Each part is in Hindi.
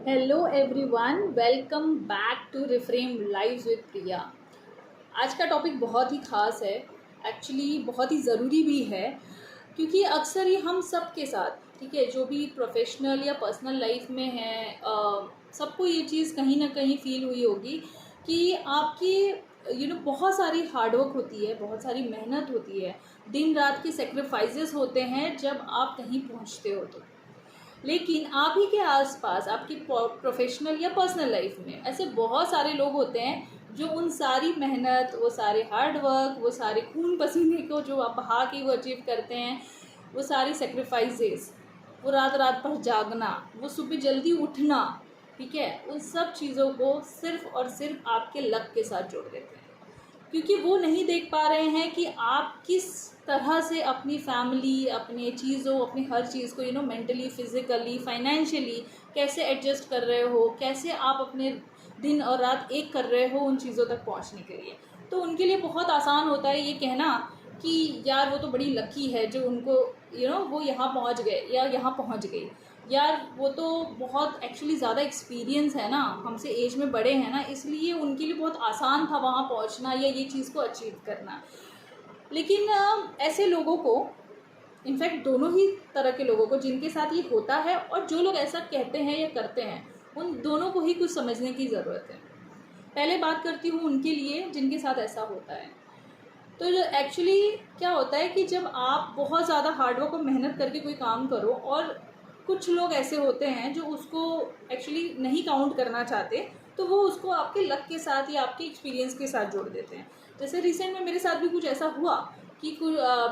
Hello everyone, welcome back to Reframe Lives with Priya. आज का टॉपिक बहुत ही ख़ास है, एक्चुअली बहुत ही ज़रूरी भी है, क्योंकि अक्सर ही हम सब के साथ, ठीक है, जो भी प्रोफेशनल या पर्सनल लाइफ में है, सबको ये चीज़ कहीं ना कहीं फील हुई होगी कि आपकी बहुत सारी हार्डवर्क होती है, बहुत सारी मेहनत होती है, दिन रात के सेक्रीफाइसेस होते हैं जब आप कहीं पहुंचते हो। तो लेकिन आप ही के आसपास आपकी प्रोफेशनल या पर्सनल लाइफ में ऐसे बहुत सारे लोग होते हैं जो उन सारी मेहनत, वो सारे हार्ड वर्क, वो सारे खून पसीने को जो आप बहा के वो अचीव करते हैं, वो सारी सेक्रीफाइसेस, वो रात रात भर जागना, वो सुबह जल्दी उठना, ठीक है, उन सब चीज़ों को सिर्फ और सिर्फ आपके लक के साथ जोड़ देते हैं, क्योंकि वो नहीं देख पा रहे हैं कि आप किस तरह से अपनी फैमिली, अपने चीज़ों, अपनी हर चीज़ को मेंटली, फिज़िकली, फाइनेंशियली कैसे एडजस्ट कर रहे हो, कैसे आप अपने दिन और रात एक कर रहे हो उन चीज़ों तक पहुंचने के लिए। तो उनके लिए बहुत आसान होता है ये कहना कि यार वो तो बड़ी लकी है जो उनको वो यहाँ पहुँच गए या यहाँ पहुँच गई। यार वो तो बहुत एक्चुअली ज़्यादा एक्सपीरियंस है ना, हमसे एज में बड़े हैं ना, इसलिए उनके लिए बहुत आसान था वहाँ पहुँचना या ये चीज़ को अचीव करना। लेकिन ऐसे लोगों को, इनफैक्ट दोनों ही तरह के लोगों को जिनके साथ ये होता है और जो लोग ऐसा कहते हैं या करते हैं, उन दोनों को ही कुछ समझने की ज़रूरत है। पहले बात करती हूँ उनके लिए जिनके साथ ऐसा होता है। तो जो एक्चुअली क्या होता है कि जब आप बहुत ज़्यादा हार्डवर्क और मेहनत करके कोई काम करो, और कुछ लोग ऐसे होते हैं जो उसको एक्चुअली नहीं काउंट करना चाहते, तो वो उसको आपके लक के साथ या आपके एक्सपीरियंस के साथ जोड़ देते हैं। जैसे रिसेंट में मेरे साथ भी कुछ ऐसा हुआ कि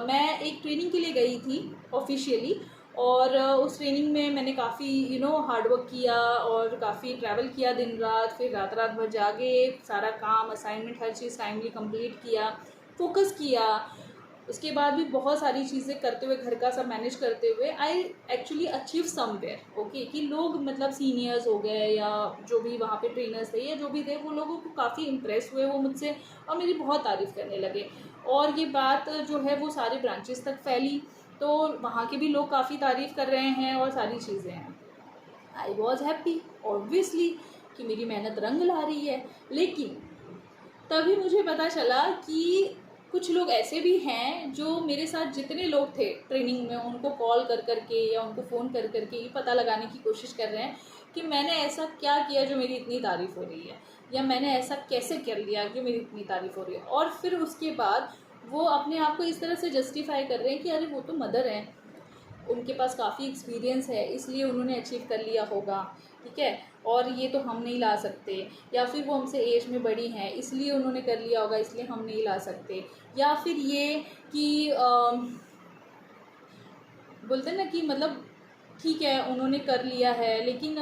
मैं एक ट्रेनिंग के लिए गई थी ऑफिशियली, और उस ट्रेनिंग में मैंने काफ़ी हार्डवर्क किया और काफ़ी ट्रैवल किया दिन रात, फिर रात रात भर जागे, सारा काम, असाइनमेंट, हर चीज़ टाइमली कंप्लीट किया, फोकस किया। उसके बाद भी बहुत सारी चीज़ें करते हुए, घर का सब मैनेज करते हुए, I actually achieve somewhere, okay, कि लोग मतलब सीनियर्स हो गए या जो भी वहाँ पे ट्रेनर्स थे या जो भी थे, वो लोगों को काफ़ी इम्प्रेस हुए वो मुझसे, और मेरी बहुत तारीफ़ करने लगे। और ये बात जो है वो सारे ब्रांचेस तक फैली, तो वहाँ के भी लोग काफ़ी तारीफ़ कर रहे हैं और सारी चीज़ें हैं। आई वॉज हैप्पी ऑब्वियसली कि मेरी मेहनत रंग ला रही है। लेकिन तभी मुझे पता चला कि कुछ लोग ऐसे भी हैं जो मेरे साथ जितने लोग थे ट्रेनिंग में, उनको कॉल कर करके या उनको फ़ोन कर करके ये पता लगाने की कोशिश कर रहे हैं कि मैंने ऐसा क्या किया जो मेरी इतनी तारीफ़ हो रही है, या मैंने ऐसा कैसे कर लिया कि मेरी इतनी तारीफ़ हो रही है। और फिर उसके बाद वो अपने आप को इस तरह से जस्टिफाई कर रहे हैं कि अरे वो तो मदर हैं, उनके पास काफ़ी एक्सपीरियंस है इसलिए उन्होंने अचीव कर लिया होगा, ठीक है, और ये तो हम नहीं ला सकते। या फिर वो हमसे एज में बड़ी हैं इसलिए उन्होंने कर लिया होगा, इसलिए हम नहीं ला सकते। या फिर ये कि बोलते हैं ना कि मतलब ठीक है उन्होंने कर लिया है, लेकिन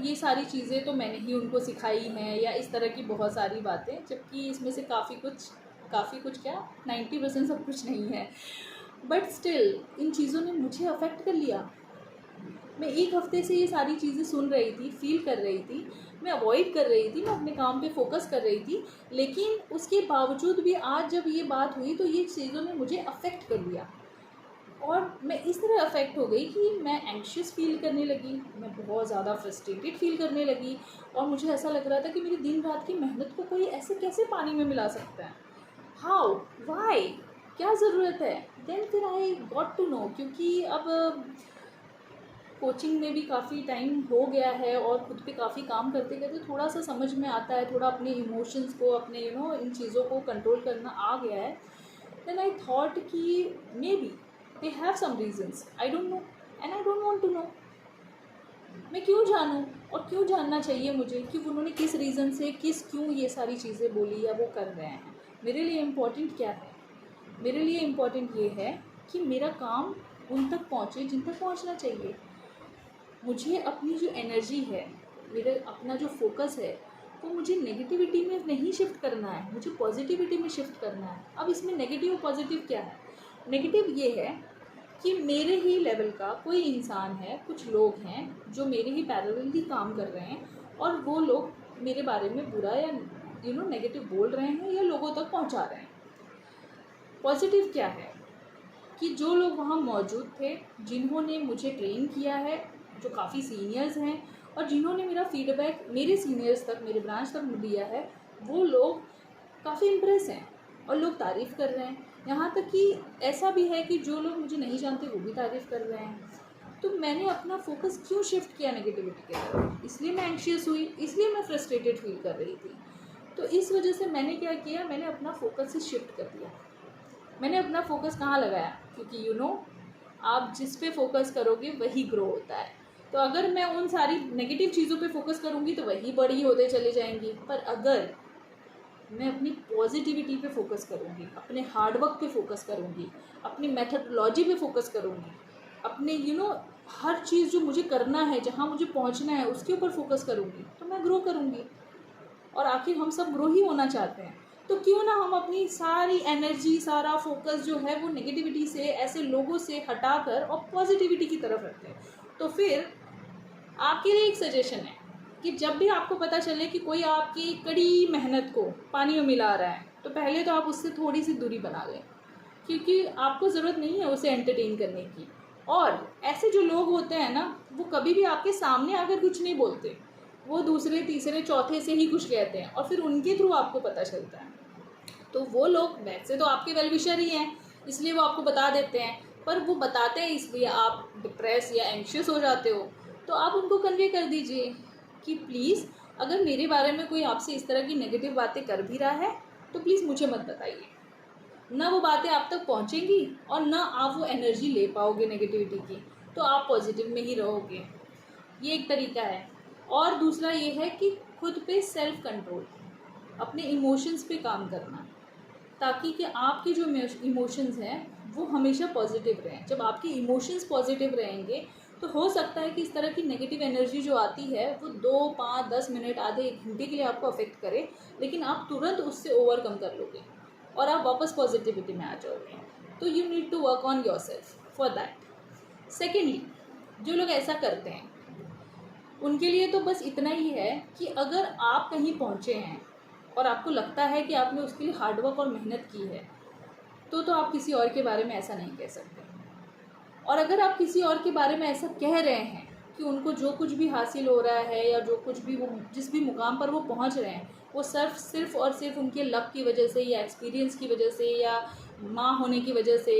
ये सारी चीज़ें तो मैंने ही उनको सिखाई हैं, या इस तरह की बहुत सारी बातें, जबकि इसमें से काफ़ी कुछ क्या, 90% सब कुछ नहीं है। बट स्टिल इन चीज़ों ने मुझे अफेक्ट कर लिया। मैं एक हफ्ते से ये सारी चीज़ें सुन रही थी, फील कर रही थी, मैं अवॉइड कर रही थी, मैं अपने काम पे फोकस कर रही थी, लेकिन उसके बावजूद भी आज जब ये बात हुई तो ये चीज़ों ने मुझे अफेक्ट कर लिया। और मैं इस तरह अफेक्ट हो गई कि मैं एंग्शियस फील करने लगी, मैं बहुत ज़्यादा फ्रस्ट्रेटेड फील करने लगी, और मुझे ऐसा लग रहा था कि मेरी दिन रात की मेहनत को कोई ऐसे कैसे पानी में मिला सकता है, हाउ, वाई, क्या ज़रूरत है। देन फिर आई गॉट टू नो, क्योंकि अब कोचिंग में भी काफ़ी टाइम हो गया है और खुद पे काफ़ी काम करते करते थोड़ा सा समझ में आता है, थोड़ा अपने इमोशंस को, अपने इन चीज़ों को कंट्रोल करना आ गया है। देन आई थॉट कि may be they have some reasons, I don't know, and I don't want to know. मैं क्यों जानूँ, और क्यों जानना चाहिए मुझे कि उन्होंने किस रीज़न से, क्यों ये सारी चीज़ें बोली या वो कर रहे हैं। मेरे लिए इम्पोर्टेंट क्या है, मेरे लिए इम्पोर्टेंट ये है कि मेरा काम उन तक पहुँचे जिन तक पहुँचना चाहिए। मुझे अपनी जो एनर्जी है, मेरा अपना जो फोकस है, वो मुझे नेगेटिविटी में नहीं शिफ्ट करना है, मुझे पॉजिटिविटी में शिफ्ट करना है। अब इसमें नेगेटिव और पॉजिटिव क्या है? नेगेटिव ये है कि मेरे ही लेवल का कोई इंसान है, कुछ लोग हैं जो मेरे ही पैरेलली काम कर रहे हैं, और वो लोग मेरे बारे में बुरा या नेगेटिव बोल रहे हैं या लोगों तक पहुंचा रहे हैं। पॉजिटिव क्या है कि जो लोग वहाँ मौजूद थे, जिन्होंने मुझे ट्रेन किया है, जो काफ़ी सीनियर्स हैं और जिन्होंने मेरा फीडबैक मेरे सीनियर्स तक, मेरे ब्रांच तक दिया है, वो लोग काफ़ी इम्प्रेस हैं और लोग तारीफ़ कर रहे हैं। यहाँ तक कि ऐसा भी है कि जो लोग मुझे नहीं जानते वो भी तारीफ़ कर रहे हैं। तो मैंने अपना फोकस क्यों शिफ्ट किया नेगेटिविटी की तरफ? इसलिए मैं एंग्शियस हुई, इसलिए मैं फ्रस्ट्रेटेड फील कर रही थी। तो इस वजह से मैंने क्या किया, मैंने अपना फोकस ही शिफ्ट कर दिया। मैंने अपना फोकस कहाँ लगाया? क्योंकि आप जिस पे फोकस करोगे वही ग्रो होता है। तो अगर मैं उन सारी नेगेटिव चीज़ों पे फोकस करूँगी तो वही बड़ी होते चले जाएंगी। पर अगर मैं अपनी पॉजिटिविटी पे फोकस करूँगी, अपने हार्डवर्क पे फोकस करूँगी, अपनी मेथडोलॉजी पे फोकस करूँगी, अपने हर चीज़ जो मुझे करना है, जहाँ मुझे पहुँचना है, उसके ऊपर फोकस करूँगी, तो मैं ग्रो करूँगी। और आखिर हम सब ग्रो ही होना चाहते हैं, तो क्यों ना हम अपनी सारी एनर्जी, सारा फोकस जो है वो नेगेटिविटी से, ऐसे लोगों से हटाकर और पॉजिटिविटी की तरफ रखते हैं। तो फिर आपके लिए एक सजेशन है कि जब भी आपको पता चले कि कोई आपकी कड़ी मेहनत को पानी में मिला रहा है, तो पहले तो आप उससे थोड़ी सी दूरी बना लें, क्योंकि आपको ज़रूरत नहीं है उसे एंटरटेन करने की। और ऐसे जो लोग होते हैं ना, वो कभी भी आपके सामने आकर कुछ नहीं बोलते, वो दूसरे, तीसरे, चौथे से ही कुछ कहते हैं और फिर उनके थ्रू आपको पता चलता है। तो वो लोग वैसे तो आपके वेल विशर ही हैं, इसलिए वो आपको बता देते हैं, पर वो बताते हैं इसलिए आप डिप्रेस या एंग्शियस हो जाते हो। तो आप उनको कन्वे कर दीजिए कि प्लीज़, अगर मेरे बारे में कोई आपसे इस तरह की नेगेटिव बातें कर भी रहा है तो प्लीज़ मुझे मत बताइए। ना वो बातें आप तक पहुंचेंगी और ना आप वो एनर्जी ले पाओगे नेगेटिविटी की, तो आप पॉजिटिव में ही रहोगे। ये एक तरीका है। और दूसरा ये है कि खुद पे सेल्फ कंट्रोल, अपने इमोशंस पे काम करना, ताकि कि आपके जो इमोशंस हैं वो हमेशा पॉजिटिव रहें। जब आपके इमोशंस पॉजिटिव रहेंगे तो हो सकता है कि इस तरह की नेगेटिव एनर्जी जो आती है वो 2, 5, 10 मिनट, आधे एक घंटे के लिए आपको अफेक्ट करे, लेकिन आप तुरंत उससे ओवरकम कर लोगे और आप वापस पॉजिटिविटी में आ जाओगे। तो you need to work on yourself for that. Secondly, जो लोग ऐसा करते हैं उनके लिए तो बस इतना ही है कि अगर आप कहीं पहुँचे हैं और आपको लगता है कि आपने उसके लिए हार्डवर्क और मेहनत की है, तो आप किसी और के बारे में ऐसा नहीं कह सकते। और अगर आप किसी और के बारे में ऐसा कह रहे हैं कि उनको जो कुछ भी हासिल हो रहा है या जो कुछ भी वो जिस भी मुकाम पर वो पहुंच रहे हैं वो सिर्फ और सिर्फ उनके लक की वजह से या एक्सपीरियंस की वजह से या माँ होने की वजह से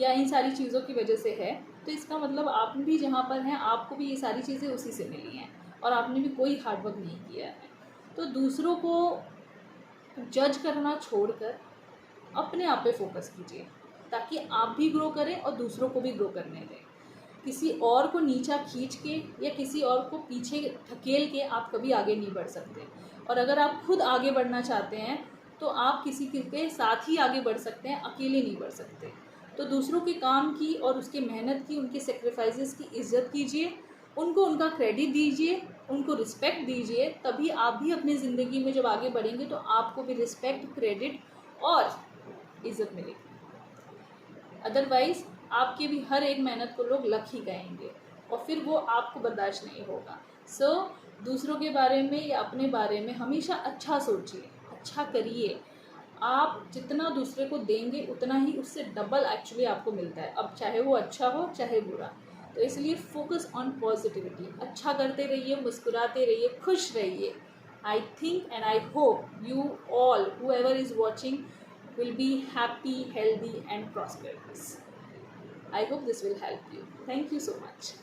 या इन सारी चीज़ों की वजह से है, तो इसका मतलब आप भी जहाँ पर हैं आपको भी ये सारी चीज़ें उसी से मिली हैं और आपने भी कोई हार्डवर्क नहीं किया है। तो दूसरों को जज करना छोड़कर अपने आप पे फोकस कीजिए, ताकि आप भी ग्रो करें और दूसरों को भी ग्रो करने दें। किसी और को नीचा खींच के या किसी और को पीछे धकेल के आप कभी आगे नहीं बढ़ सकते। और अगर आप खुद आगे बढ़ना चाहते हैं तो आप किसी के साथ ही आगे बढ़ सकते हैं, अकेले नहीं बढ़ सकते। तो दूसरों के काम की और उसके मेहनत की, उनके सेक्रीफाइसेस की इज्जत कीजिए, उनको उनका क्रेडिट दीजिए, उनको रिस्पेक्ट दीजिए। तभी आप भी अपनी ज़िंदगी में जब आगे बढ़ेंगे तो आपको भी रिस्पेक्ट, क्रेडिट और इज्जत मिलेगी। अदरवाइज़ आपके भी हर एक मेहनत को लोग लक ही कहेंगे और फिर वो आपको बर्दाश्त नहीं होगा। सो दूसरों के बारे में या अपने बारे में हमेशा अच्छा सोचिए, अच्छा करिए। आप जितना दूसरे को देंगे उतना ही उससे डबल एक्चुअली आपको मिलता है, अब चाहे वो अच्छा हो चाहे बुरा। तो इसलिए फोकस ऑन पॉजिटिविटी, अच्छा करते रहिए, मुस्कुराते रहिए, खुश रहिए। I think and I hope you all, whoever is watching, will be happy, healthy and prosperous. I hope this will help you. Thank you so much.